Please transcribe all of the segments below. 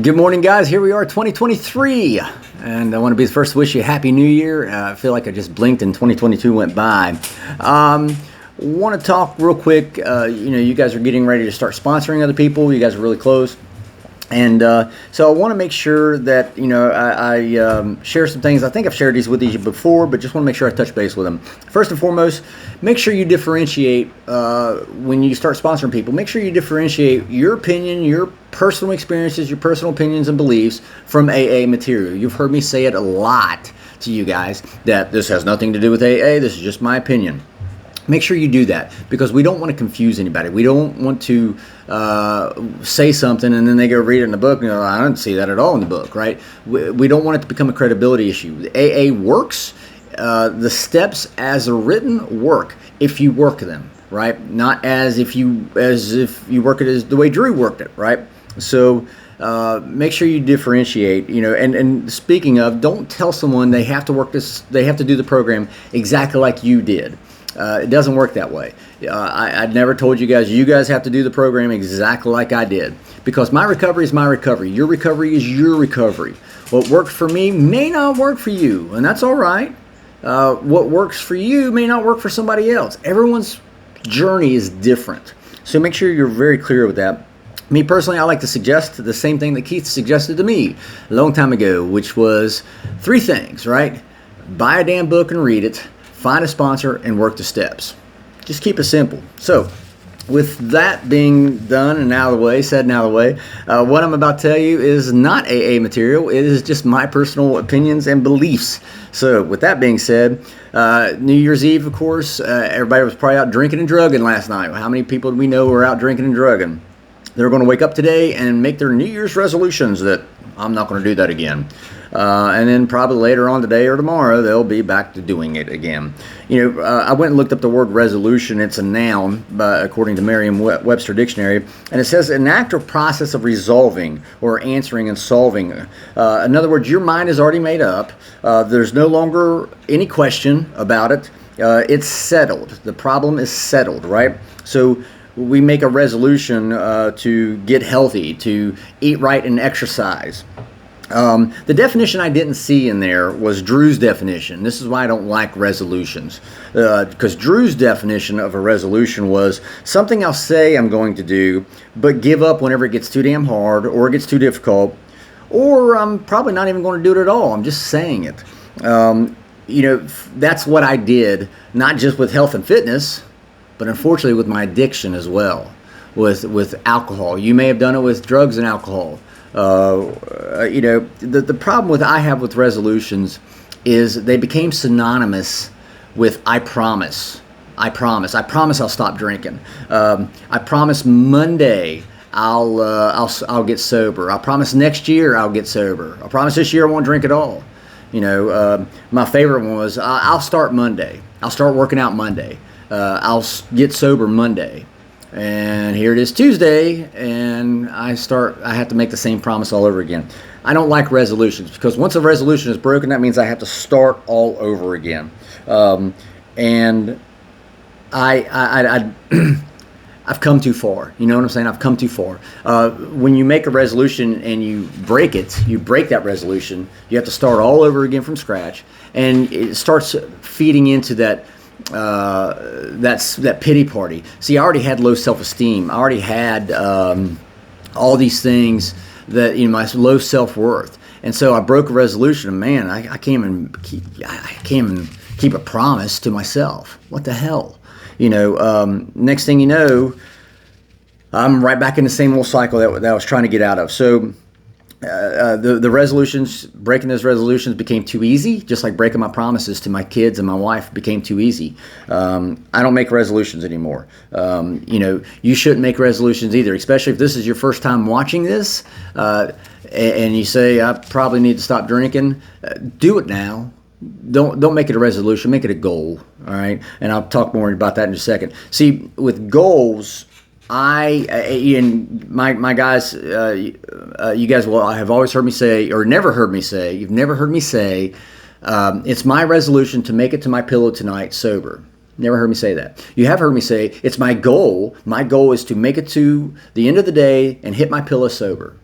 Good morning, guys. Here we are, 2023, and I want to be the first to wish you a Happy New Year. I feel like I just blinked and 2022 went by. Want to talk real quick. You guys are getting ready to start sponsoring other people. You guys are really close. And so I want to make sure that, I share some things. I think I've shared these with you before, but just want to make sure I touch base with them. First and foremost, make sure you differentiate when you start sponsoring people. Make sure you differentiate your opinion, your personal experiences, your personal opinions and beliefs from AA material. You've heard me say it a lot to you guys that this has nothing to do with AA. This is just my opinion. Make sure you do that because we don't want to confuse anybody. We don't want to say something and then they go read it in the book and I don't see that at all in the book, right? We don't want it to become a credibility issue. AA works. The steps as written work if you work them, right? Not as if you work it as the way Drew worked it, right? So make sure you differentiate, and speaking of, don't tell someone they have to work this, they have to do the program exactly like you did. It doesn't work that way. I never told you guys have to do the program exactly like I did because my recovery is my recovery. Your recovery is your recovery. What worked for me may not work for you, and that's all right. What works for you may not work for somebody else. Everyone's journey is different. So make sure you're very clear with that. Me personally, I like to suggest the same thing that Keith suggested to me a long time ago, which was 3 things, right? Buy a damn book and read it. Find a sponsor and work the steps. Just keep it simple. So with that being done and out of the way, said and out of the way, what I'm about to tell you is not AA material. It is just my personal opinions and beliefs. So with that being said, New Year's Eve, of course, everybody was probably out drinking and drugging last night. How many people do we know were out drinking and drugging? They're going to wake up today and make their New Year's resolutions that I'm not going to do that again. And then probably later on today or tomorrow, they'll be back to doing it again. I went and looked up the word resolution. It's a noun, according to Merriam-Webster Dictionary. And it says an act or process of resolving or answering and solving. In other words, your mind is already made up. There's no longer any question about it. It's settled. The problem is settled, right? So we make a resolution to get healthy, to eat right and exercise. The definition I didn't see in there was Drew's definition. This is why I don't like resolutions. Because Drew's definition of a resolution was something I'll say I'm going to do, but give up whenever it gets too damn hard or it gets too difficult, or I'm probably not even going to do it at all. I'm just saying it. That's what I did, not just with health and fitness, but unfortunately with my addiction as well, with alcohol. You may have done it with drugs and alcohol. The problem I have with resolutions is they became synonymous with I promise I'll stop drinking. I promise Monday I'll get sober. I promise next year I'll get sober. I promise this year I won't drink at all. My favorite one was I'll start Monday. I'll start working out Monday. I'll get sober Monday. And here it is Tuesday, and I have to make the same promise all over again. I don't like resolutions because once a resolution is broken, that means I have to start all over again. And I've come too far. You know what I'm saying? I've come too far. When you make a resolution and you break that resolution, you have to start all over again from scratch, and it starts feeding into that pity party. See, I already had low self-esteem. I already had all these things that my low self-worth, and so I broke a resolution. And man, I can't even keep a promise to myself. What the hell, Next thing you know, I'm right back in the same old cycle that I was trying to get out of. So. The resolutions, breaking those resolutions became too easy, just like breaking my promises to my kids and my wife became too easy. I don't make resolutions anymore. You shouldn't make resolutions either, especially if this is your first time watching this and you say, I probably need to stop drinking. Do it now. Don't make it a resolution, make it a goal, all right? And I'll talk more about that in a second. See, with goals, and my guys, you guys will have always heard me say, or never heard me say, you've never heard me say, it's my resolution to make it to my pillow tonight sober. Never heard me say that. You have heard me say, it's my goal. My goal is to make it to the end of the day and hit my pillow sober.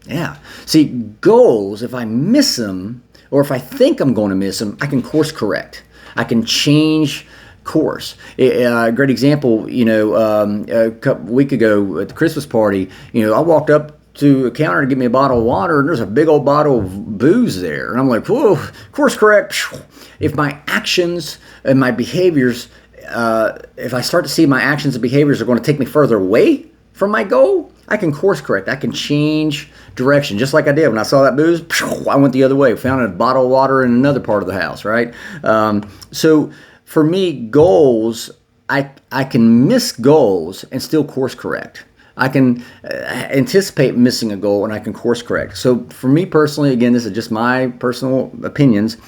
Yeah. See, goals, if I miss them, or if I think I'm going to miss them, I can course correct. I can change course. A great example, a week ago at the Christmas party, I walked up to a counter to get me a bottle of water, and there's a big old bottle of booze there. And I'm like, whoa, course correct. If my actions and my behaviors, if I start to see my actions and behaviors are going to take me further away from my goal, I can course correct. I can change direction, just like I did when I saw that booze. I went the other way, found a bottle of water in another part of the house, right? So for me, goals, I can miss goals and still course correct. I can anticipate missing a goal and I can course correct. So for me personally, again, this is just my personal opinions.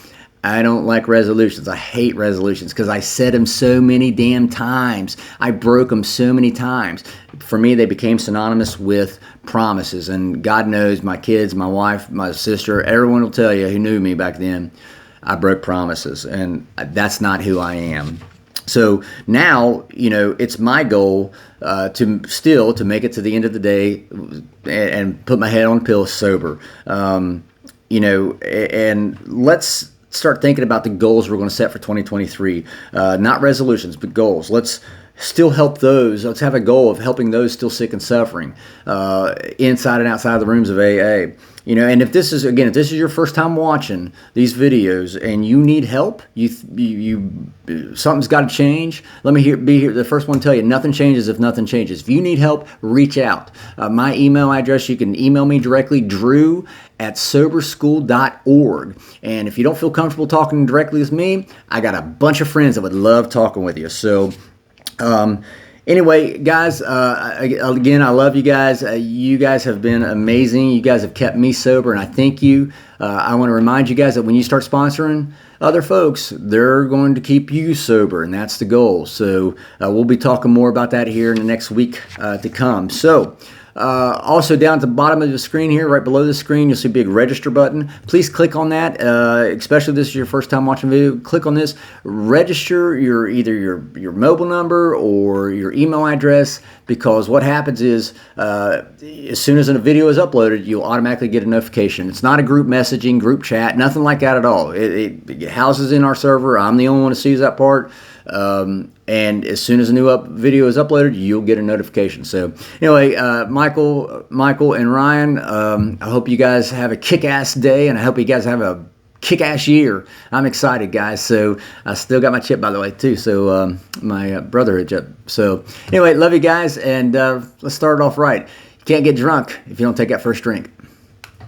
I don't like resolutions. I hate resolutions because I said them so many damn times. I broke them so many times. For me, they became synonymous with promises. And God knows my kids, my wife, my sister, everyone will tell you who knew me back then, I broke promises. And that's not who I am. So now, it's my goal to make it to the end of the day and put my head on a pillow sober. And let's start thinking about the goals we're going to set for 2023. Not resolutions, but goals. Let's still help those. Let's have a goal of helping those still sick and suffering inside and outside the rooms of AA. And if this is your first time watching these videos and you need help, you something's got to change. Let me be here the first one to tell you, nothing changes if nothing changes. If you need help, reach out. My email address, you can email me directly, drew@soberschool.org. And if you don't feel comfortable talking directly with me, I got a bunch of friends that would love talking with you. So anyway, guys, again, I love you guys. You guys have been amazing. You guys have kept me sober, and I thank you. I want to remind you guys that when you start sponsoring other folks, they're going to keep you sober, and that's the goal. So we'll be talking more about that here in the next week to come. So also down at the bottom of the screen here, right below the screen, you'll see a big register button. Please click on that, especially if this is your first time watching a video. Click on this, register either your mobile number or your email address, because what happens is as soon as a video is uploaded, you'll automatically get a notification. It's not a group messaging, group chat, nothing like that at all. It houses in our server. I'm the only one who sees that part. And as soon as a new video is uploaded, you'll get a notification. So anyway, Michael and Ryan, I hope you guys have a kick-ass day, and I hope you guys have a kick-ass year. I'm excited, guys. So I still got my chip, by the way, too. So my brotherhood chip. So anyway, love you guys, and let's start it off right. You can't get drunk if you don't take that first drink.